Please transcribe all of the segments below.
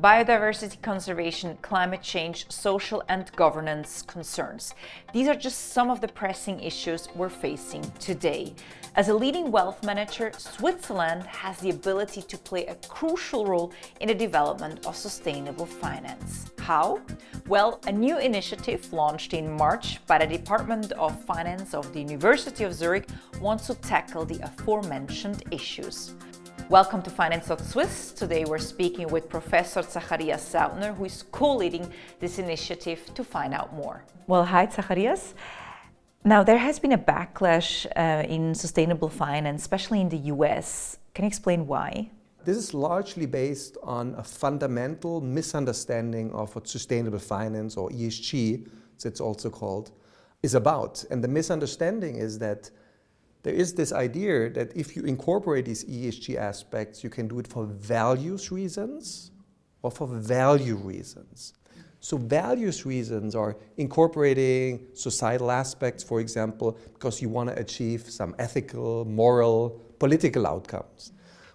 biodiversity conservation, climate change, social and governance concerns. These are just some of the pressing issues we're facing today. As a leading wealth manager, Switzerland has the ability to play a crucial role in the development of sustainable finance. How? Well, a new initiative launched in March by the Department of Finance of the University of Zurich wants to tackle the aforementioned issues. Welcome to finance.swiss. Today we're speaking with Professor Zacharias Sautner, who is co-leading this initiative, to find out more. Well, hi Zacharias. Now, there has been a backlash in sustainable finance, especially in the US. Can you explain why? This is largely based on a fundamental misunderstanding of what sustainable finance, or ESG, as it's also called, is about. And the misunderstanding is that there is this idea that if you incorporate these ESG aspects, you can do it for values reasons or for value reasons. So values reasons are incorporating societal aspects, for example, because you want to achieve some ethical, moral, political outcomes.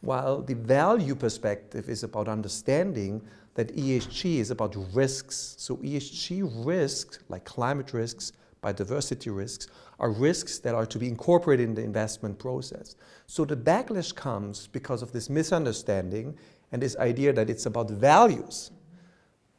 While the value perspective is about understanding that ESG is about risks. So ESG risks, like climate risks, biodiversity risks, are risks that are to be incorporated in the investment process. So the backlash comes because of this misunderstanding and this idea that it's about values,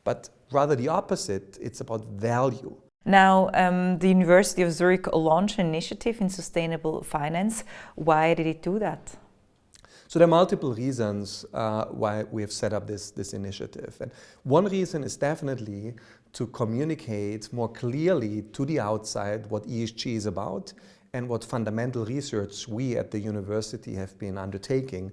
but rather the opposite, it's about value. Now, the University of Zurich launched an initiative in sustainable finance. Why did it do that? So there are multiple reasons why we have set up this initiative. And one reason is definitely to communicate more clearly to the outside what ESG is about and what fundamental research we at the university have been undertaking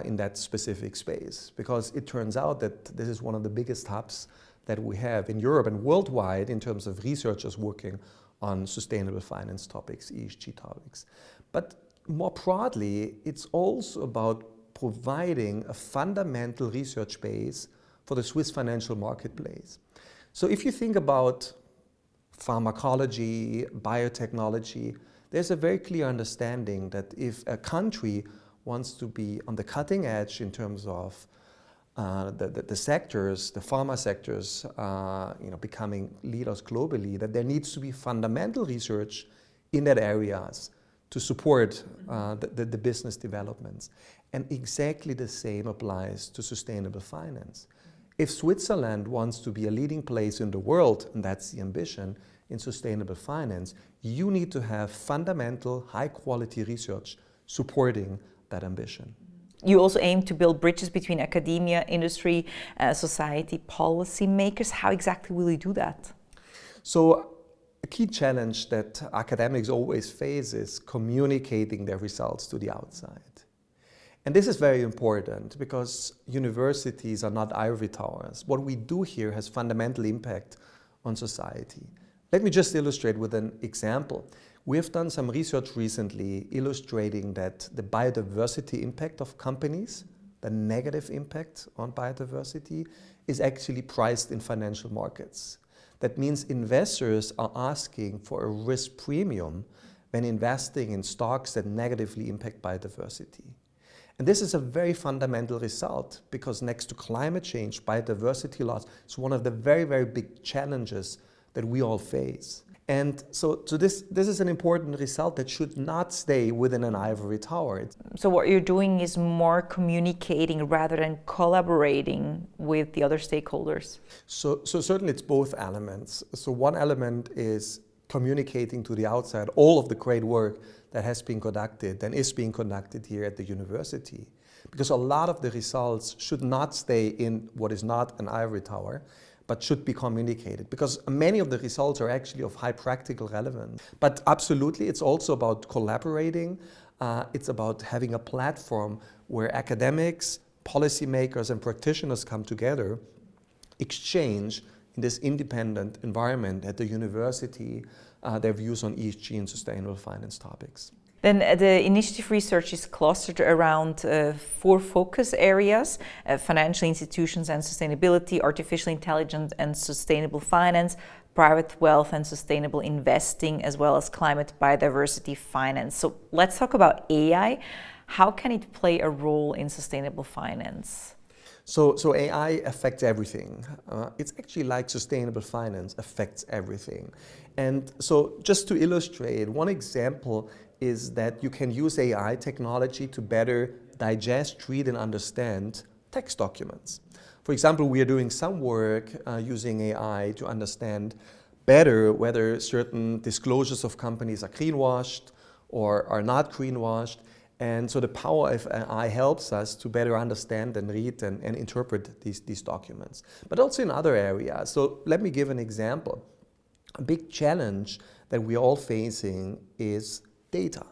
in that specific space. Because it turns out that this is one of the biggest hubs that we have in Europe and worldwide in terms of researchers working on sustainable finance topics, ESG topics. But more broadly, it's also about providing a fundamental research base for the Swiss financial marketplace. So if you think about pharmacology, biotechnology, there's a very clear understanding that if a country wants to be on the cutting edge in terms of the sectors, the pharma sectors, becoming leaders globally, that there needs to be fundamental research in that areas to support the business developments. And exactly the same applies to sustainable finance. If Switzerland wants to be a leading place in the world, and that's the ambition, in sustainable finance, you need to have fundamental, high-quality research supporting that ambition. You also aim to build bridges between academia, industry, society, policy makers. How exactly will you do that? So a key challenge that academics always face is communicating their results to the outside. And this is very important because universities are not ivory towers. What we do here has fundamental impact on society. Let me just illustrate with an example. We have done some research recently illustrating that the biodiversity impact of companies, the negative impact on biodiversity, is actually priced in financial markets. That means investors are asking for a risk premium when investing in stocks that negatively impact biodiversity. And this is a very fundamental result because next to climate change, biodiversity loss is one of the very, very big challenges that we all face. And so this is an important result that should not stay within an ivory tower. So what you're doing is more communicating rather than collaborating with the other stakeholders. So certainly it's both elements. So one element is communicating to the outside all of the great work that has been conducted and is being conducted here at the university. Because a lot of the results should not stay in what is not an ivory tower, but should be communicated, because many of the results are actually of high practical relevance. But absolutely, it's also about collaborating. It's about having a platform where academics, policymakers, and practitioners come together, exchange in this independent environment at the university their views on ESG and sustainable finance topics. Then the initiative research is clustered around 4 focus areas: financial institutions and sustainability, artificial intelligence and sustainable finance, private wealth and sustainable investing, as well as climate biodiversity finance. So let's talk about AI. How can it play a role in sustainable finance? So AI affects everything. It's actually like sustainable finance affects everything. And so just to illustrate, one example is that you can use AI technology to better digest, read, and understand text documents. For example, we are doing some work using AI to understand better whether certain disclosures of companies are greenwashed or are not greenwashed. And so the power of AI helps us to better understand and read and interpret these documents, but also in other areas. So let me give an example. A big challenge that we're all facing is data.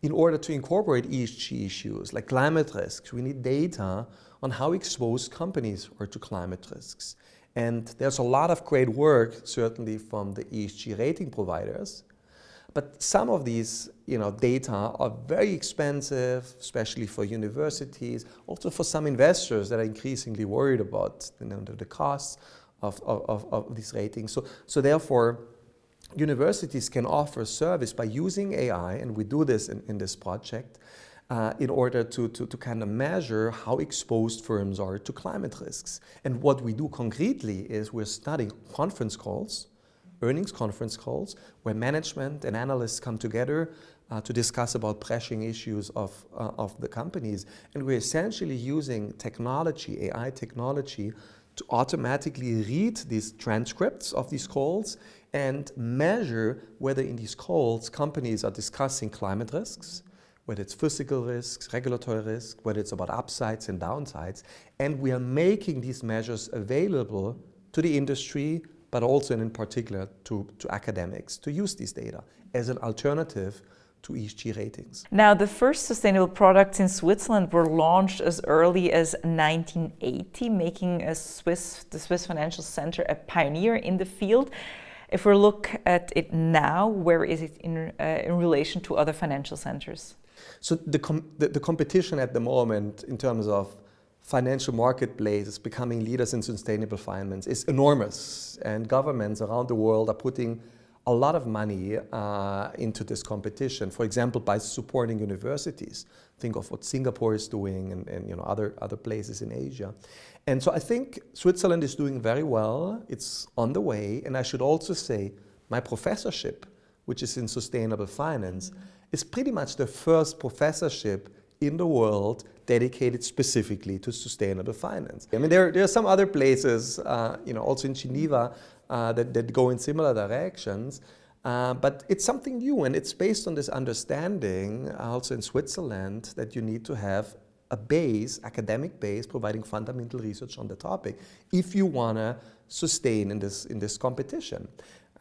In order to incorporate ESG issues like climate risks, we need data on how exposed companies are to climate risks. And there's a lot of great work, certainly from the ESG rating providers, but some of these data are very expensive, especially for universities, also for some investors that are increasingly worried about the costs of these ratings. So therefore, universities can offer service by using AI, and we do this in this project, in order to kind of measure how exposed firms are to climate risks. And what we do concretely is we're studying conference calls, earnings conference calls, where management and analysts come together to discuss about pressing issues of the companies. And we're essentially using technology, AI technology, to automatically read these transcripts of these calls and measure whether in these calls companies are discussing climate risks, whether it's physical risks, regulatory risks, whether it's about upsides and downsides. And we are making these measures available to the industry, but also and in particular to academics to use these data as an alternative to ESG ratings. Now, the first sustainable products in Switzerland were launched as early as 1980, making the Swiss Financial Center a pioneer in the field. If we look at it now, where is it in relation to other financial centers? So the competition at the moment in terms of financial marketplaces becoming leaders in sustainable finance is enormous, and governments around the world are putting a lot of money into this competition. For example, by supporting universities. Think of what Singapore is doing and other places in Asia. And so I think Switzerland is doing very well. It's on the way. And I should also say my professorship, which is in sustainable finance, is pretty much the first professorship in the world dedicated specifically to sustainable finance. I mean, there are some other places, also in Geneva, that go in similar directions, but it's something new, and it's based on this understanding, also in Switzerland, that you need to have a base, academic base, providing fundamental research on the topic if you want to sustain in this competition.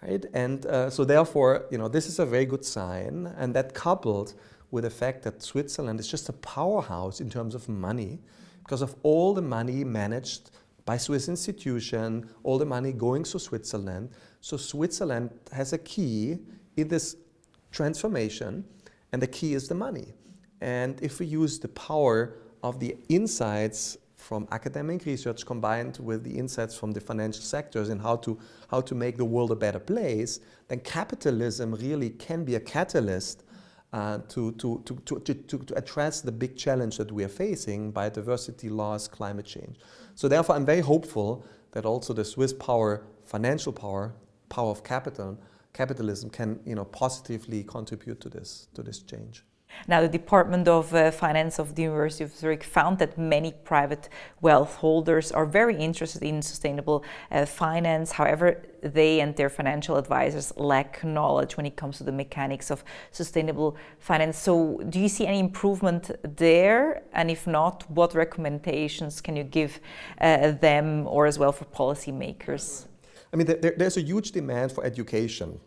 Right? And so therefore, this is a very good sign, and that coupled with the fact that Switzerland is just a powerhouse in terms of money, because of all the money managed by Swiss institution, all the money going to Switzerland. So Switzerland has a key in this transformation, and the key is the money. And if we use the power of the insights from academic research combined with the insights from the financial sectors and how to make the world a better place, then capitalism really can be a catalyst to address the big challenge that we are facing: biodiversity loss, climate change. So therefore, I'm very hopeful that also the Swiss power, financial power of capitalism can positively contribute to this change. Now, the Department of Finance of the University of Zurich found that many private wealth holders are very interested in sustainable finance. However, they and their financial advisors lack knowledge when it comes to the mechanics of sustainable finance. So do you see any improvement there? And if not, what recommendations can you give them, or as well for policymakers? I mean, there's a huge demand for education.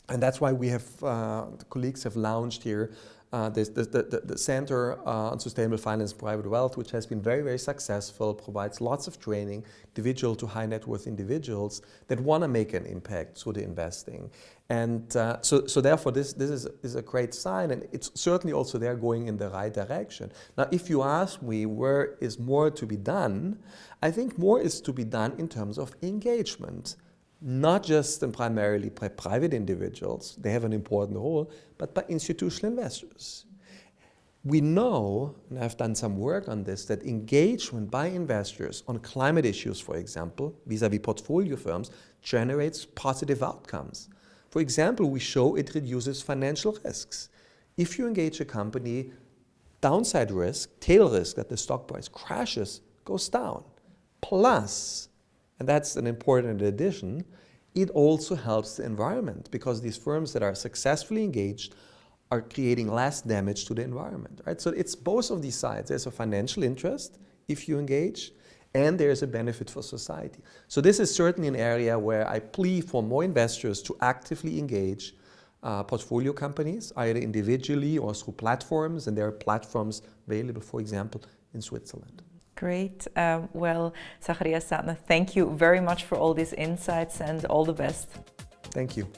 And that's why we have, the colleagues have launched here the Center on Sustainable Finance and Private Wealth, which has been very, very successful, provides lots of training, individual to high net worth individuals that want to make an impact through the investing. And so therefore, this is a great sign, and it's certainly also there going in the right direction. Now, if you ask me where is more to be done, I think more is to be done in terms of engagement. Not just and primarily by private individuals, they have an important role, but by institutional investors. We know, and I've done some work on this, that engagement by investors on climate issues, for example, vis-à-vis portfolio firms, generates positive outcomes. For example, we show it reduces financial risks. If you engage a company, downside risk, tail risk, that the stock price crashes, goes down. Plus, and that's an important addition, it also helps the environment, because these firms that are successfully engaged are creating less damage to the environment, right? So it's both of these sides. There's a financial interest if you engage, and there's a benefit for society. So this is certainly an area where I plead for more investors to actively engage portfolio companies, either individually or through platforms, and there are platforms available, for example, in Switzerland. Great. Well, Zacharias Sautner, thank you very much for all these insights and all the best. Thank you.